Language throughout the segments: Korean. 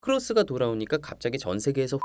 크로스가 돌아오니까 갑자기 전 세계에서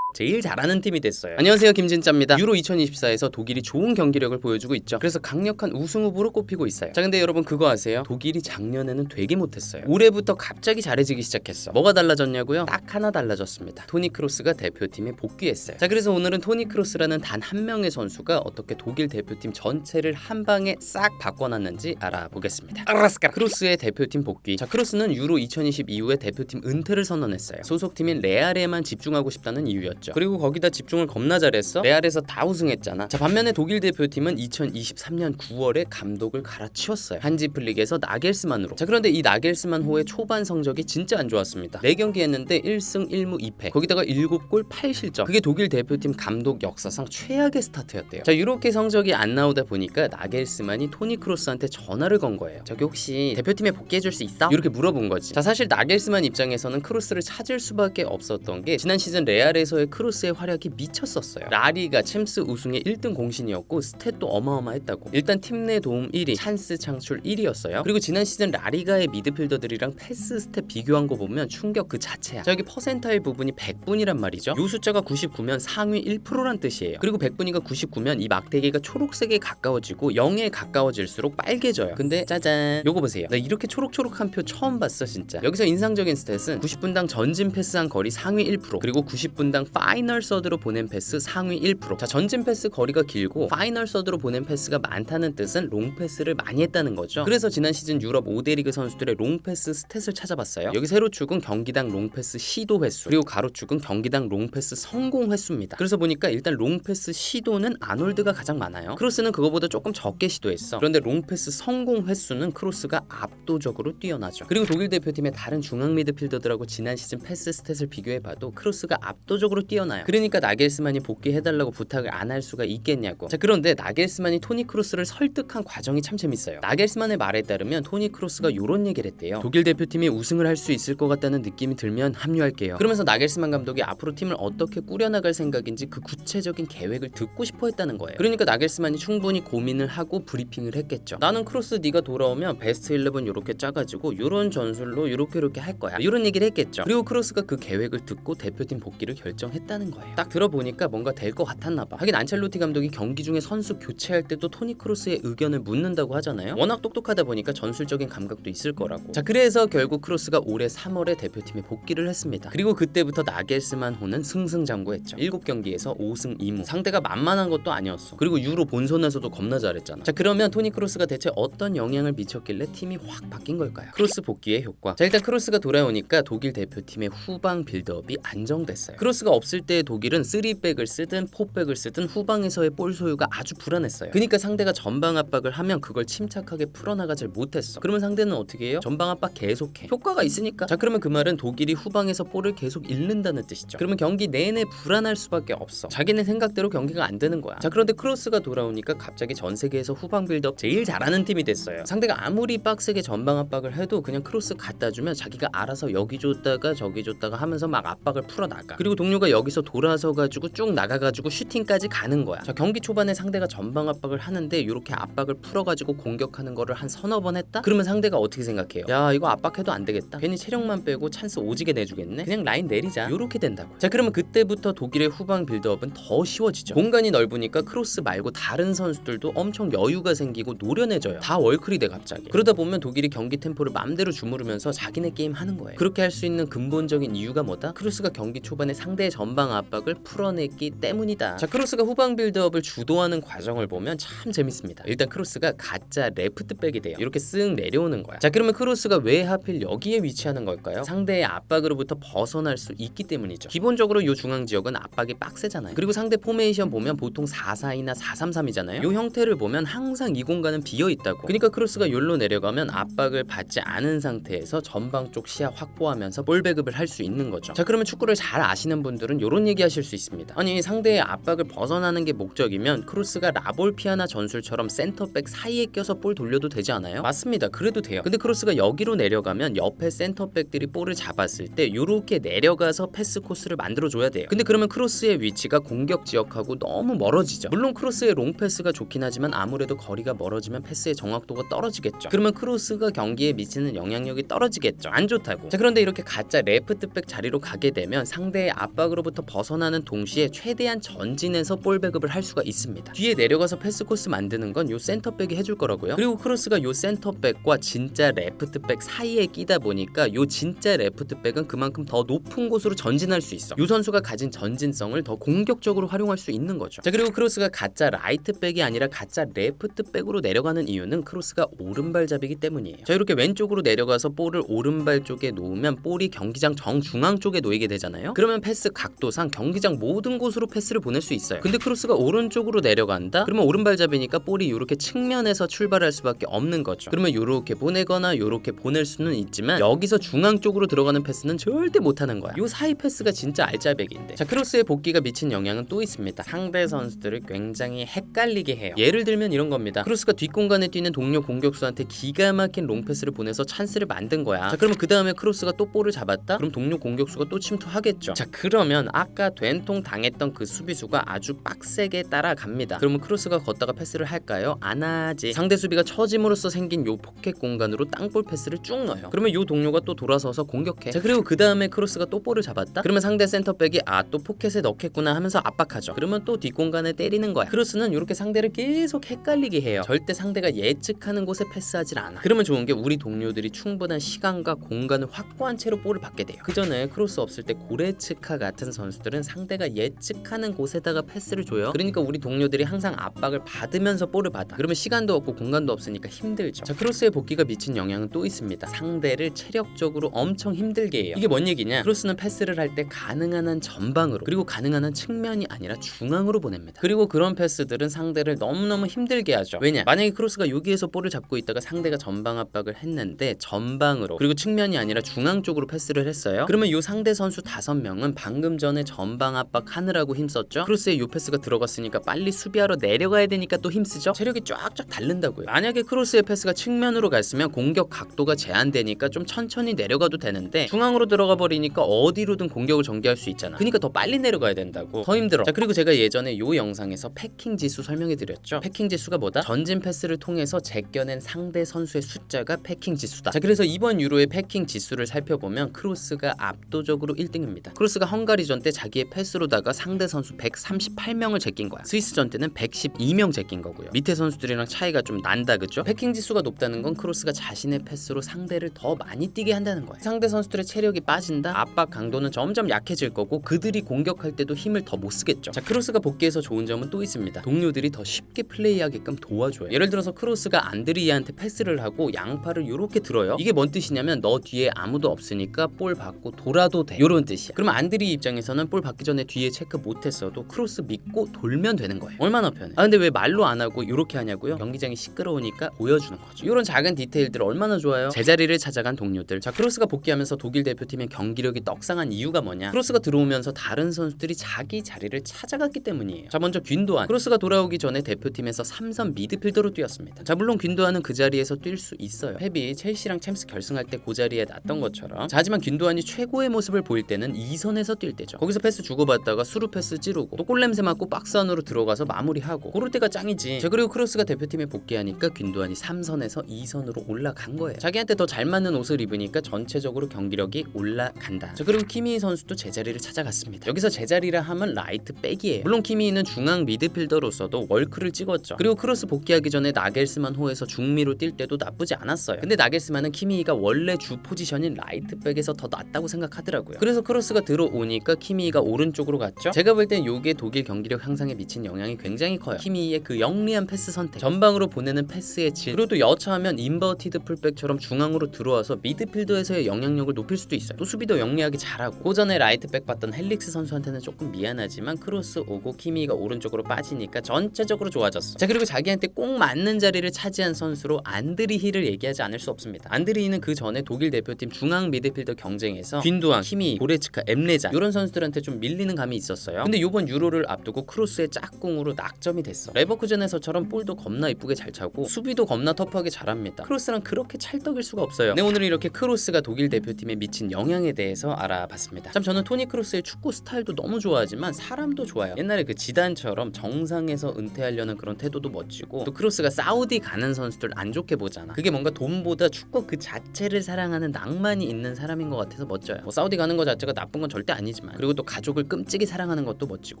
제일 잘하는 팀이 됐어요. 안녕하세요, 김진짜입니다. 유로 2024에서 독일이 좋은 경기력을 보여주고 있죠. 그래서 강력한 우승 후보로 꼽히고 있어요. 자, 근데 여러분 그거 아세요? 독일이 작년에는 되게 못했어요. 올해부터 갑자기 잘해지기 시작했어. 뭐가 달라졌냐고요? 딱 하나 달라졌습니다. 토니 크로스가 대표팀에 복귀했어요. 자, 그래서 오늘은 토니 크로스라는 단 한 명의 선수가 어떻게 독일 대표팀 전체를 한 방에 싹 바꿔놨는지 알아보겠습니다. 알았을까? 크로스의 대표팀 복귀. 자, 크로스는 유로 2020 이후에 대표팀 은퇴를 선언했어요. 소속팀인 레알에만 집중하고 싶다는 이유였죠. 그리고 거기다 집중을 겁나 잘했어. 레알에서 다 우승했잖아. 자, 반면에 독일 대표팀은 2023년 9월에 감독을 갈아치웠어요. 한지 플릭에서 나겔스만으로. 자, 그런데 이 나겔스만호의 초반 성적이 진짜 안 좋았습니다. 4경기 했는데 1승 1무 2패. 거기다가 7골 8실점. 그게 독일 대표팀 감독 역사상 최악의 스타트였대요. 자, 이렇게 성적이 안 나오다 보니까 나겔스만이 토니 크로스한테 전화를 건 거예요. 저기 혹시 대표팀에 복귀해줄 수 있어? 이렇게 물어본 거지. 자, 사실 나겔스만 입장에서는 크로스를 찾을 수밖에 없었던 게 지난 시즌 레알에서의 크로스의 활약이 미쳤었어요. 라리가 챔스 우승의 1등 공신이었고 스탯도 어마어마했다고. 일단 팀 내 도움 1위, 찬스 창출 1위였어요. 그리고 지난 시즌 라리가의 미드필더들이랑 패스 스탯 비교한 거 보면 충격 그 자체야. 자, 여기 퍼센타일 부분이 100분이란 말이죠. 요 숫자가 99면 상위 1%란 뜻이에요. 그리고 100분위가 99면 이 막대기가 초록색에 가까워지고 0에 가까워질수록 빨개져요. 근데 짜잔, 요거 보세요. 나 이렇게 초록초록한 표 처음 봤어 진짜. 여기서 인상적인 스탯은 90분당 전진 패스한 거리 상위 1%, 그리고 90분당 파이널 서드로 보낸 패스 상위 1%. 자, 전진 패스 거리가 길고 파이널 서드로 보낸 패스가 많다는 뜻은 롱 패스를 많이 했다는 거죠. 그래서 지난 시즌 유럽 5대 리그 선수들의 롱 패스 스탯을 찾아봤어요. 여기 세로축은 경기당 롱 패스 시도 횟수, 그리고 가로축은 경기당 롱 패스 성공 횟수입니다. 그래서 보니까 일단 롱 패스 시도는 아놀드가 가장 많아요. 크로스는 그거보다 조금 적게 시도했어. 그런데 롱 패스 성공 횟수는 크로스가 압도적으로 뛰어나죠. 그리고 독일 대표팀의 다른 중앙 미드필더들하고 지난 시즌 패스 스탯을 비교해봐도 크로스가 압도적으로 뛰어나요. 그러니까 나겔스만이 복귀해달라고 부탁을 안 할 수가 있겠냐고. 자, 그런데 나겔스만이 토니 크로스를 설득한 과정이 참 재밌어요. 나겔스만의 말에 따르면 토니 크로스가 요런 얘기를 했대요. 독일 대표팀이 우승을 할 수 있을 것 같다는 느낌이 들면 합류할게요. 그러면서 나겔스만 감독이 앞으로 팀을 어떻게 꾸려나갈 생각인지 그 구체적인 계획을 듣고 싶어 했다는 거예요. 그러니까 나겔스만이 충분히 고민을 하고 브리핑을 했겠죠. 나는 크로스 네가 돌아오면 베스트 11 요렇게 짜가지고 요런 전술로 요렇게 할 거야, 요런 얘기를 했겠죠. 그리고 크로스가 그 계획을 듣고 대표팀 복귀를 결정했다는 거예요. 딱 들어보니까 뭔가 될 것 같았나 봐. 하긴 안첼로티 감독이 경기 중에 선수 교체할 때도 토니 크로스의 의견을 묻는다고 하잖아요. 워낙 똑똑하다 보니까 전술적인 감각도 있을 거라고. 자, 그래서 결국 크로스가 올해 3월에 대표팀에 복귀를 했습니다. 그리고 그때부터 나겔스만호는 승승장구했죠. 7경기에서 5승 2무. 상대가 만만한 것도 아니었어. 그리고 유로 본선에서도 겁나 잘했잖아. 자, 그러면 토니 크로스가 대체 어떤 영향을 미쳤길래 팀이 확 바뀐 걸까요? 크로스 복귀의 효과. 자, 일단 크로스가 돌아오니까 독일 대표팀의 후방 빌드업이 안정됐어요. 크로스가 없을 때 독일은 3백을 쓰든 4백을 쓰든 후방에서의 볼 소유가 아주 불안했어요. 그러니까 상대가 전방 압박을 하면 그걸 침착하게 풀어나가질 못했어. 그러면 상대는 어떻게 해요? 전방 압박 계속해. 효과가 있으니까. 자, 그러면 그 말은 독일이 후방에서 볼을 계속 잃는다는 뜻이죠. 그러면 경기 내내 불안할 수밖에 없어. 자기네 생각대로 경기가 안 되는 거야. 자, 그런데 크로스가 돌아오니까 갑자기 전 세계에서 후방 빌드업 제일 잘하는 팀이 됐어요. 상대가 아무리 빡세게 전방 압박을 해도 그냥 크로스 갖다 주면 자기가 알아서 여기 줬다가 저기 줬다가 하면서 막 압박을 풀어나가. 그리고 동료가 여기서 돌아서 가지고 쭉 나가가지고 슈팅까지 가는 거야. 자, 경기 초반에 상대가 전방 압박을 하는데 이렇게 압박을 풀어가지고 공격하는 거를 한 서너 번 했다? 그러면 상대가 어떻게 생각해요? 야, 이거 압박해도 안 되겠다. 괜히 체력만 빼고 찬스 오지게 내주겠네. 그냥 라인 내리자. 요렇게 된다고. 자, 그러면 그때부터 독일의 후방 빌드업은 더 쉬워지죠. 공간이 넓으니까 크로스 말고 다른 선수들도 엄청 여유가 생기고 노련해져요. 다 월클이 돼 갑자기. 그러다 보면 독일이 경기 템포를 맘대로 주무르면서 자기네 게임 하는 거예요. 그렇게 할 수 있는 근본적인 이유가 뭐다? 크로스가 경기 초반에 상대의 전방 압박을 풀어냈기 때문이다. 자, 크로스가 후방 빌드업을 주도하는 과정을 보면 참 재밌습니다. 일단 크로스가 가짜 레프트백이 돼요. 이렇게 쓱 내려오는 거야. 자, 그러면 크로스가 왜 하필 여기에 위치하는 걸까요? 상대의 압박으로부터 벗어날 수 있기 때문이죠. 기본적으로 이 중앙 지역은 압박이 빡세잖아요. 그리고 상대 포메이션 보면 보통 4-4-2나 4-3-3이잖아요. 이 형태를 보면 항상 이 공간은 비어 있다고. 그러니까 크로스가 여기로 내려가면 압박을 받지 않은 상태에서 전방 쪽 시야 확보하면서 볼 배급을 할 수 있는 거죠. 자, 그러면 축구를 잘 아시는 분들은 분들은 이런 얘기 하실 수 있습니다. 아니 상대의 압박을 벗어나는 게 목적이면 크로스가 라볼피아나 전술처럼 센터백 사이에 껴서 볼 돌려도 되지 않아요? 맞습니다. 그래도 돼요. 근데 크로스가 여기로 내려가면 옆에 센터백들이 볼을 잡았을 때 요렇게 내려가서 패스 코스를 만들어줘야 돼요. 근데 그러면 크로스의 위치가 공격 지역하고 너무 멀어지죠. 물론 크로스의 롱패스가 좋긴 하지만 아무래도 거리가 멀어지면 패스의 정확도가 떨어지겠죠. 그러면 크로스가 경기에 미치는 영향력이 떨어지겠죠. 안 좋다고. 자, 그런데 이렇게 가짜 레프트백 자리로 가게 되면 상대의 압박으로부터 벗어나는 동시에 최대한 전진해서 볼 배급을 할 수가 있습니다. 뒤에 내려가서 패스 코스 만드는 건 요 센터백이 해줄 거라고요. 그리고 크로스가 요 센터백과 진짜 레프트백 사이에 끼다 보니까 요 진짜 레프트백은 그만큼 더 높은 곳으로 전진할 수 있어. 요 선수가 가진 전진성을 더 공격적으로 활용할 수 있는 거죠. 자, 그리고 크로스가 가짜 라이트백이 아니라 가짜 레프트백으로 내려가는 이유는 크로스가 오른발잡이기 때문이에요. 자, 이렇게 왼쪽으로 내려가서 볼을 오른발 쪽에 놓으면 볼이 경기장 정중앙 쪽에 놓이게 되잖아요. 그러면 패스 각도상 경기장 모든 곳으로 패스를 보낼 수 있어요. 근데 크로스가 오른쪽으로 내려간다? 그러면 오른발잡이니까 볼이 이렇게 측면에서 출발할 수밖에 없는 거죠. 그러면 이렇게 보내거나 이렇게 보낼 수는 있지만 여기서 중앙 쪽으로 들어가는 패스는 절대 못하는 거야. 요 사이 패스가 진짜 알짜배기인데. 자, 크로스의 복귀가 미친 영향은 또 있습니다. 상대 선수들을 굉장히 헷갈리게 해요. 예를 들면 이런 겁니다. 크로스가 뒷공간에 뛰는 동료 공격수한테 기가 막힌 롱패스를 보내서 찬스를 만든 거야. 자, 그러면 그 다음에 크로스가 또 볼을 잡았다? 그럼 동료 공격수가 또 침투하겠죠. 자, 그러면 아까 된통 당했던 그 수비수가 아주 빡세게 따라갑니다. 그러면 크로스가 걷다가 패스를 할까요? 안 하지. 상대 수비가 처짐으로써 생긴 요 포켓 공간으로 땅볼 패스를 쭉 넣어요. 그러면 요 동료가 또 돌아서서 공격해. 자, 그리고 그 다음에 크로스가 또 볼을 잡았다? 그러면 상대 센터백이 또 포켓에 넣겠구나 하면서 압박하죠. 그러면 또 뒷공간에 때리는 거야. 크로스는 이렇게 상대를 계속 헷갈리게 해요. 절대 상대가 예측하는 곳에 패스하질 않아. 그러면 좋은 게 우리 동료들이 충분한 시간과 공간을 확보한 채로 볼을 받게 돼요. 그 전에 크로스 없을 때 고레츠카 같은 선수들은 상대가 예측하는 곳에다가 패스를 줘요. 그러니까 우리 동료들이 항상 압박을 받으면서 볼을 받아. 그러면 시간도 없고 공간도 없으니까 힘들죠. 자, 크로스의 복귀가 미친 영향은 또 있습니다. 상대를 체력적으로 엄청 힘들게 해요. 이게 뭔 얘기냐? 크로스는 패스를 할 때 가능한 한 전방으로, 그리고 가능한 한 측면이 아니라 중앙으로 보냅니다. 그리고 그런 패스들은 상대를 너무너무 힘들게 하죠. 왜냐? 만약에 크로스가 여기에서 볼을 잡고 있다가 상대가 전방 압박을 했는데 전방으로, 그리고 측면이 아니라 중앙 쪽으로 패스를 했어요. 그러면 요 상대 선수 5명은 방금 전에 전방 압박 하느라고 힘썼죠. 크로스에 요 패스가 들어갔으니까 빨리 수비하러 내려가야 되니까 또 힘쓰죠. 체력이 쫙쫙 다른다고요. 만약에 크로스의 패스가 측면으로 갔으면 공격 각도가 제한되니까 좀 천천히 내려가도 되는데 중앙으로 들어가 버리니까 어디로든 공격을 전개할 수 있잖아. 그러니까 더 빨리 내려가야 된다고. 더 힘들어. 자, 그리고 제가 예전에 요 영상에서 패킹 지수 설명해 드렸죠. 패킹 지수가 뭐다? 전진 패스를 통해서 제껴낸 상대 선수의 숫자가 패킹 지수다. 자, 그래서 이번 유로의 패킹 지수를 살펴보면 크로스가 압도적으로 1등입니다. 크로스가 헝가리전 때 자기의 패스로다가 상대 선수 138명을 제낀 거야. 스위스전 때는 112명 제낀 거고요. 밑에 선수들이랑 차이가 좀 난다, 그죠? 패킹 지수가 높다는 건 크로스가 자신의 패스로 상대를 더 많이 뛰게 한다는 거예요. 상대 선수들의 체력이 빠진다? 압박 강도는 점점 약해질 거고 그들이 공격할 때도 힘을 더 못 쓰겠죠. 자, 크로스가 복귀해서 좋은 점은 또 있습니다. 동료들이 더 쉽게 플레이하게끔 도와줘요. 예를 들어서 크로스가 안드리아한테 패스를 하고 양팔을 요렇게 들어요. 이게 뭔 뜻이냐면 너 뒤에 아무도 없으니까 볼 받고 돌아도 돼, 요런 뜻이야. 그러면 안드리 입장에서는 볼 받기 전에 뒤에 체크 못했어도 크로스 믿고 돌면 되는 거예요. 얼마나 편해. 근데 왜 말로 안 하고 요렇게 하냐고요? 경기장이 시끄러우니까 보여주는 거죠. 이런 작은 디테일들 얼마나 좋아요. 제자리를 찾아간 동료들. 자, 크로스가 복귀하면서 독일 대표팀의 경기력이 떡상한 이유가 뭐냐? 크로스가 들어오면서 다른 선수들이 자기 자리를 찾아갔기 때문이에요. 자, 먼저 균도안. 크로스가 돌아오기 전에 대표팀에서 3선 미드필더로 뛰었습니다. 자, 물론 균도안은 그 자리에서 뛸 수 있어요. 펩이 첼시랑 챔스 결승할 때 그 자리에 놨던 것처럼. 자, 하지만 균도안이 최고의 모습을 보일 때는 2선에서 뛸 때죠. 거기서 패스 주고받다가 수루 패스 찌르고 또 골냄새 맡고 박스 안으로 들어가서 마무리하고, 그럴 때가 짱이지. 자, 그리고 크로스가 대표팀에 복귀하니까 균도안이 3선에서 2선으로 올라간 거예요. 자기한테 더 잘 맞는 옷을 입으니까 전체적으로 경기력이 올라간다. 자, 그리고 키미 선수도 제자리를 찾아갔습니다. 여기서 제자리라 하면 라이트 백이에요. 물론 키미는 중앙 미드필더로서도 월크를 찍었죠. 그리고 크로스 복귀하기 전에 나겔스만 호에서 중미로 뛸 때도 나쁘지 않았어요. 근데 나겔스만은 키미가 원래 주 포지션인 라이트 백에서 더 낫다고 생각하더라고요. 그래서 크로스가 들어오니까 키미가 오른쪽으로 갔죠. 제가 볼 땐 요게 독일 경기력 향상에 미친 영향이 굉장히 커요. 키미의 그 영리한 패스 선택, 전방으로 보내는 패스의 질, 그리고 또 여차하면 인버티드 풀백처럼 중앙으로 들어와서 미드필더에서의 영향력을 높일 수도 있어요. 또 수비도 영리하게 잘하고. 고전에 라이트백 봤던 헬릭스 선수한테는 조금 미안하지만 크로스 오고 키미가 오른쪽으로 빠지니까 전체적으로 좋아졌어. 자, 그리고 자기한테 꼭 맞는 자리를 차지한 선수로 안드리히를 얘기하지 않을 수 없습니다. 안드리히는 그 전에 독일 대표팀 중앙 미드필더 경쟁에서 균도안, 키미, 고레츠카, 엠레잔 이런 선수들한테 좀 밀리는 감이 있었어요. 근데 요번 유로를 앞두고 크로스의 짝꿍으로 낙점이 됐어. 레버쿠젠에서처럼 볼도 겁나 이쁘게 잘 차고 수비도 겁나 터프하게 잘합니다. 크로스랑 그렇게 찰떡일 수가 없어요. 네, 오늘은 이렇게 크로스가 독일 대표팀에 미친 영향에 대해서 알아봤습니다. 참 저는 토니 크로스의 축구 스타일도 너무 좋아하지만 사람도 좋아요. 옛날에 그 지단처럼 정상에서 은퇴하려는 그런 태도도 멋지고, 또 크로스가 사우디 가는 선수들 안 좋게 보잖아. 그게 뭔가 돈보다 축구 그 자체를 사랑하는 낭만이 있는 사람인 것 같아서 멋져요. 뭐 사우디 가는 거 자체가 나쁜 건 절대 아니지만, 그리고 또 가족을 끔찍이 사랑하는 것도 멋지고,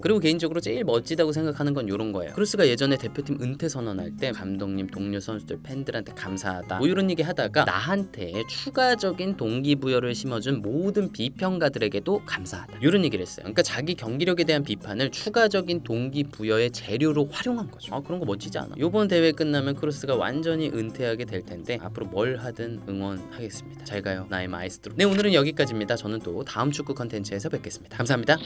그리고 개인적으로 제일 멋지다고 생각하는 건 이런 거예요. 크로스가 예전에 대표팀 은퇴 선언할 때 감독님, 동료 선수들, 팬들한테 감사하다 뭐 이런 얘기 하다가 나한테 추가적인 동기부여를 심어준 모든 비평가들에게도 감사하다 이런 얘기를 했어요. 그러니까 자기 경기력에 대한 비판을 추가적인 동기부여의 재료로 활용한 거죠. 그런 거 멋지지 않아? 이번 대회 끝나면 크로스가 완전히 은퇴하게 될 텐데 앞으로 뭘 하든 응원하겠습니다. 잘 가요, 나의 마에스트로. 네, 오늘은 여기까지입니다. 저는 또 다음 축구 컨텐츠에서 뵙겠습니다. 감사합니다.